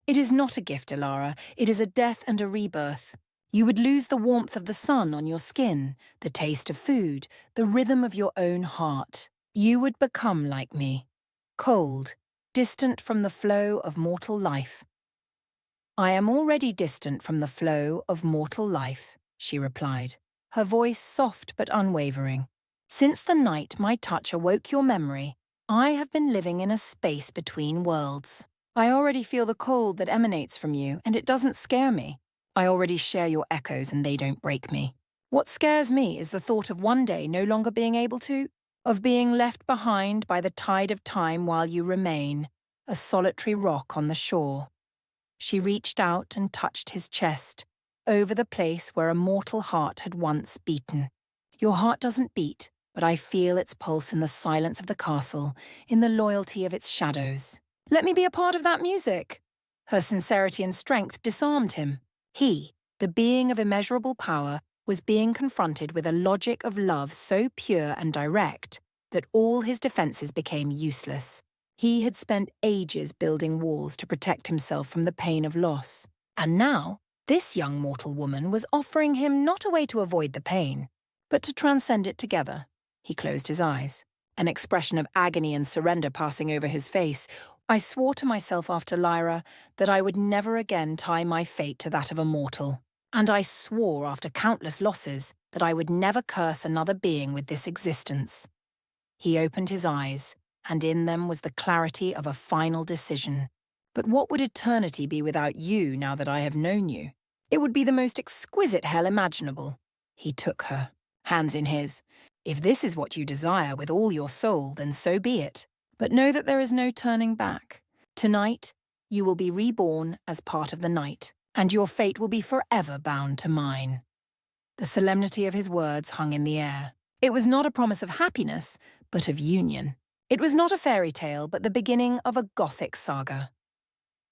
"It is not a gift, Elara. It is a death and a rebirth. You would lose the warmth of the sun on your skin, the taste of food, the rhythm of your own heart. You would become like me, cold, distant from the flow of mortal life. I am already distant from the flow of mortal life, she replied, her voice soft but unwavering. Since the night my touch awoke your memory, I have been living in a space between worlds. I already feel the cold that emanates from you, and it doesn't scare me. I already share your echoes, and they don't break me. What scares me is the thought of one day no longer being able to, of being left behind by the tide of time while you remain, a solitary rock on the shore. She reached out and touched his chest, over the place where a mortal heart had once beaten. Your heart doesn't beat, but I feel its pulse in the silence of the castle, in the loyalty of its shadows. Let me be a part of that music. Her sincerity and strength disarmed him. He, the being of immeasurable power, was being confronted with a logic of love so pure and direct that all his defenses became useless. He had spent ages building walls to protect himself from the pain of loss. And now, this young mortal woman was offering him not a way to avoid the pain, but to transcend it together. He closed his eyes, an expression of agony and surrender passing over his face. I swore to myself after Lyra that I would never again tie my fate to that of a mortal. And I swore after countless losses that I would never curse another being with this existence. He opened his eyes, and in them was the clarity of a final decision. But what would eternity be without you now that I have known you? It would be the most exquisite hell imaginable. He took her, hands in his. If this is what you desire with all your soul, then so be it. But know that there is no turning back. Tonight, you will be reborn as part of the night, and your fate will be forever bound to mine. The solemnity of his words hung in the air. It was not a promise of happiness, but of union. It was not a fairy tale, but the beginning of a Gothic saga.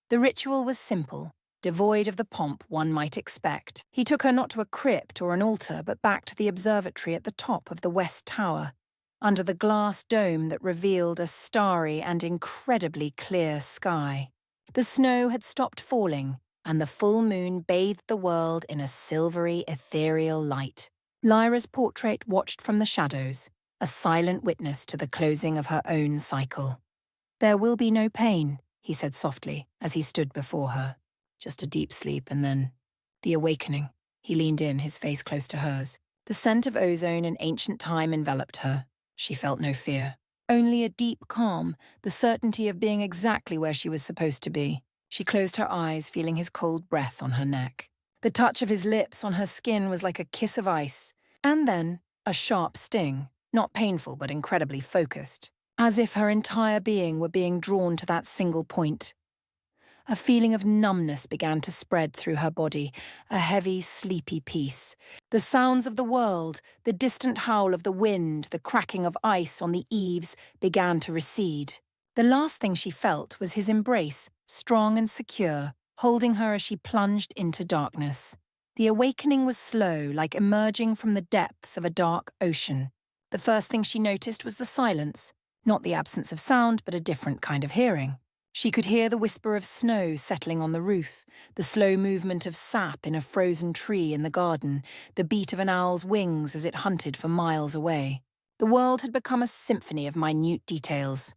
The ritual was simple, devoid of the pomp one might expect. He took her not to a crypt or an altar, but back to the observatory at the top of the West Tower, under the glass dome that revealed a starry and incredibly clear sky. The snow had stopped falling, and the full moon bathed the world in a silvery, ethereal light. Lyra's portrait watched from the shadows, a silent witness to the closing of her own cycle. There will be no pain, he said softly, as he stood before her. Just a deep sleep and then the awakening. He leaned in, his face close to hers. The scent of ozone and ancient time enveloped her. She felt no fear. Only a deep calm, the certainty of being exactly where she was supposed to be. She closed her eyes, feeling his cold breath on her neck. The touch of his lips on her skin was like a kiss of ice. And then, a sharp sting, not painful but incredibly focused, as if her entire being were being drawn to that single point. A feeling of numbness began to spread through her body, a heavy, sleepy peace. The sounds of the world, the distant howl of the wind, the cracking of ice on the eaves began to recede. The last thing she felt was his embrace, strong and secure, holding her as she plunged into darkness. The awakening was slow, like emerging from the depths of a dark ocean. The first thing she noticed was the silence, not the absence of sound, but a different kind of hearing. She could hear the whisper of snow settling on the roof, the slow movement of sap in a frozen tree in the garden, the beat of an owl's wings as it hunted for miles away. The world had become a symphony of minute details.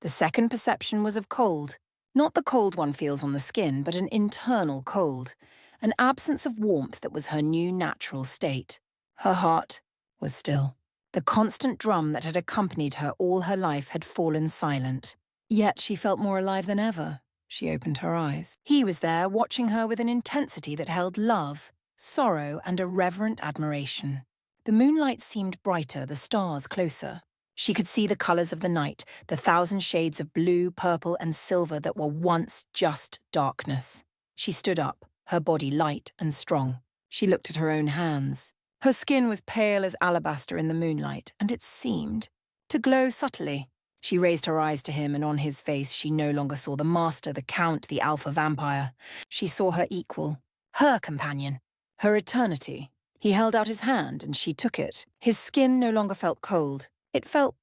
The second perception was of cold, not the cold one feels on the skin, but an internal cold, an absence of warmth that was her new natural state. Her heart was still. The constant drum that had accompanied her all her life had fallen silent. Yet she felt more alive than ever. She opened her eyes. He was there, watching her with an intensity that held love, sorrow, and a reverent admiration. The moonlight seemed brighter, the stars closer. She could see the colours of the night, the thousand shades of blue, purple, and silver that were once just darkness. She stood up, her body light and strong. She looked at her own hands. Her skin was pale as alabaster in the moonlight, and it seemed to glow subtly. She raised her eyes to him, and on his face she no longer saw the master, the count, the alpha vampire. She saw her equal, her companion, her eternity. He held out his hand, and she took it. His skin no longer felt cold. It felt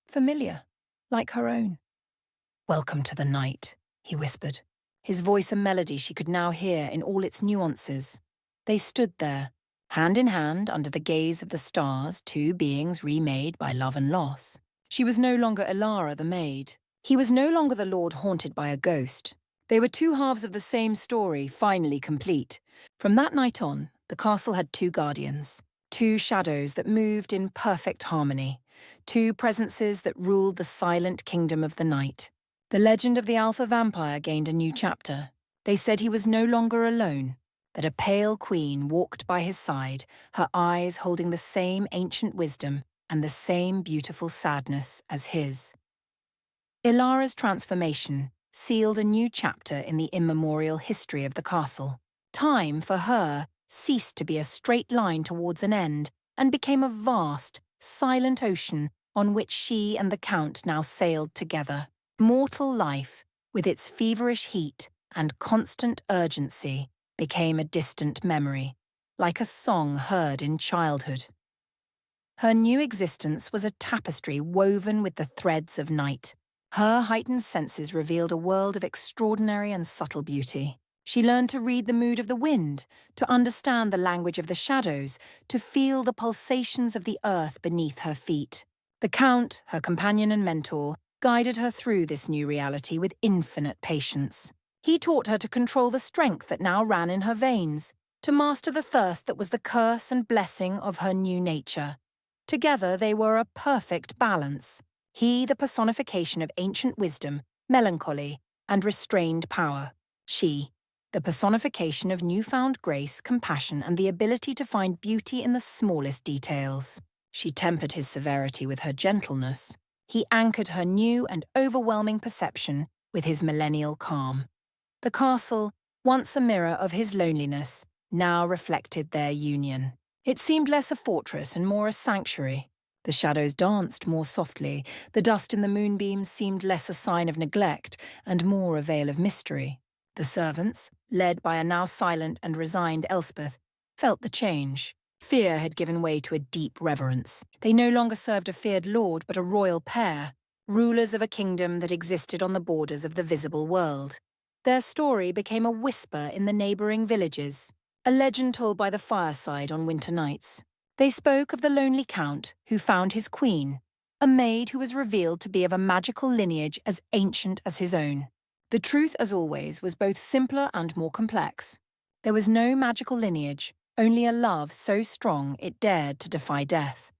familiar, like her own. "Welcome to the night," he whispered, his voice a melody she could now hear in all its nuances. They stood there, hand in hand under the gaze of the stars, two beings remade by love and loss. She was no longer Elara the maid. He was no longer the lord haunted by a ghost. They were two halves of the same story, finally complete. From that night on, the castle had two guardians, two shadows that moved in perfect harmony, two presences that ruled the silent kingdom of the night. The legend of the alpha vampire gained a new chapter. They said he was no longer alone, that a pale queen walked by his side, her eyes holding the same ancient wisdom and the same beautiful sadness as his. Ilara's transformation sealed a new chapter in the immemorial history of the castle. Time, for her, ceased to be a straight line towards an end and became a vast, silent ocean on which she and the Count now sailed together. Mortal life, with its feverish heat and constant urgency, became a distant memory, like a song heard in childhood. Her new existence was a tapestry woven with the threads of night. Her heightened senses revealed a world of extraordinary and subtle beauty. She learned to read the mood of the wind, to understand the language of the shadows, to feel the pulsations of the earth beneath her feet. The Count, her companion and mentor, guided her through this new reality with infinite patience. He taught her to control the strength that now ran in her veins, to master the thirst that was the curse and blessing of her new nature. Together they were a perfect balance. He the personification of ancient wisdom, melancholy, and restrained power. She, the personification of newfound grace, compassion, and the ability to find beauty in the smallest details. She tempered his severity with her gentleness. He anchored her new and overwhelming perception with his millennial calm. The castle, once a mirror of his loneliness, now reflected their union. It seemed less a fortress and more a sanctuary. The shadows danced more softly, the dust in the moonbeams seemed less a sign of neglect and more a veil of mystery. The servants, led by a now silent and resigned Elspeth, felt the change. Fear had given way to a deep reverence. They no longer served a feared lord but a royal pair, rulers of a kingdom that existed on the borders of the visible world. Their story became a whisper in the neighbouring villages, a legend told by the fireside on winter nights. They spoke of the lonely count who found his queen, a maid who was revealed to be of a magical lineage as ancient as his own. The truth, as always, was both simpler and more complex. There was no magical lineage, only a love so strong it dared to defy death.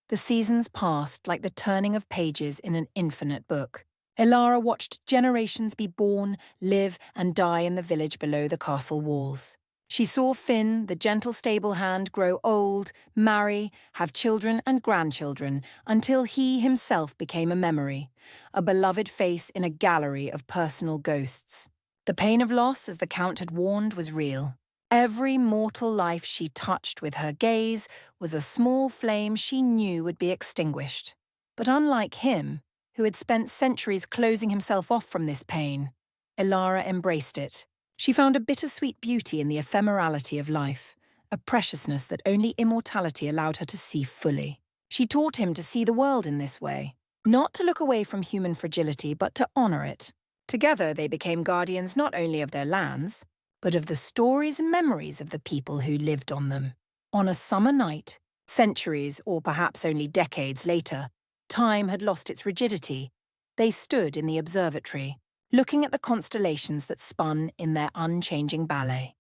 The seasons passed like the turning of pages in an infinite book. Elara watched generations be born, live, and die in the village below the castle walls. She saw Finn, the gentle stable hand, grow old, marry, have children and grandchildren, until he himself became a memory, a beloved face in a gallery of personal ghosts. The pain of loss, as the Count had warned, was real. Every mortal life she touched with her gaze was a small flame she knew would be extinguished. But unlike him, who had spent centuries closing himself off from this pain, Elara embraced it. She found a bittersweet beauty in the ephemerality of life, a preciousness that only immortality allowed her to see fully. She taught him to see the world in this way, not to look away from human fragility, but to honour it. Together they became guardians not only of their lands, but of the stories and memories of the people who lived on them. On a summer night, centuries or perhaps only decades later, time had lost its rigidity. They stood in the observatory, looking at the constellations that spun in their unchanging ballet.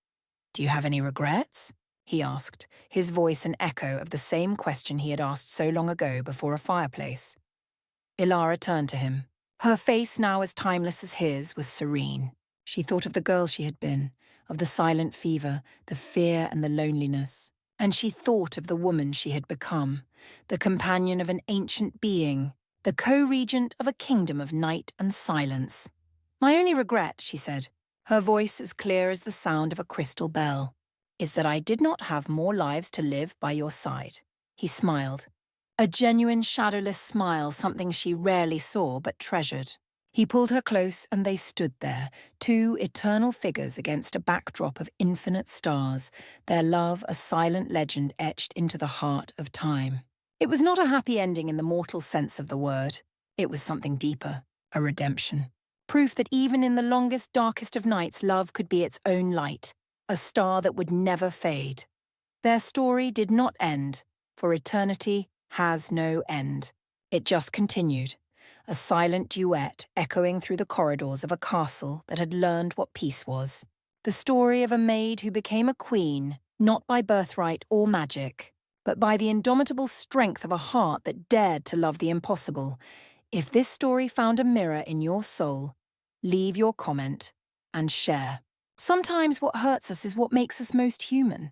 "Do you have any regrets?" he asked, his voice an echo of the same question he had asked so long ago before a fireplace. Elara turned to him. Her face, now as timeless as his, was serene. She thought of the girl she had been, of the silent fever, the fear and the loneliness. And she thought of the woman she had become, the companion of an ancient being, the co-regent of a kingdom of night and silence. "My only regret," she said, her voice as clear as the sound of a crystal bell, "is that I did not have more lives to live by your side." He smiled. A genuine shadowless smile, something she rarely saw but treasured. He pulled her close and they stood there, two eternal figures against a backdrop of infinite stars, their love a silent legend etched into the heart of time. It was not a happy ending in the mortal sense of the word. It was something deeper, a redemption. Proof that even in the longest, darkest of nights, love could be its own light, a star that would never fade. Their story did not end, for eternity has no end. It just continued, a silent duet echoing through the corridors of a castle that had learned what peace was. The story of a maid who became a queen, not by birthright or magic, but by the indomitable strength of a heart that dared to love the impossible. If this story found a mirror in your soul, leave your comment and share. Sometimes what hurts us is what makes us most human.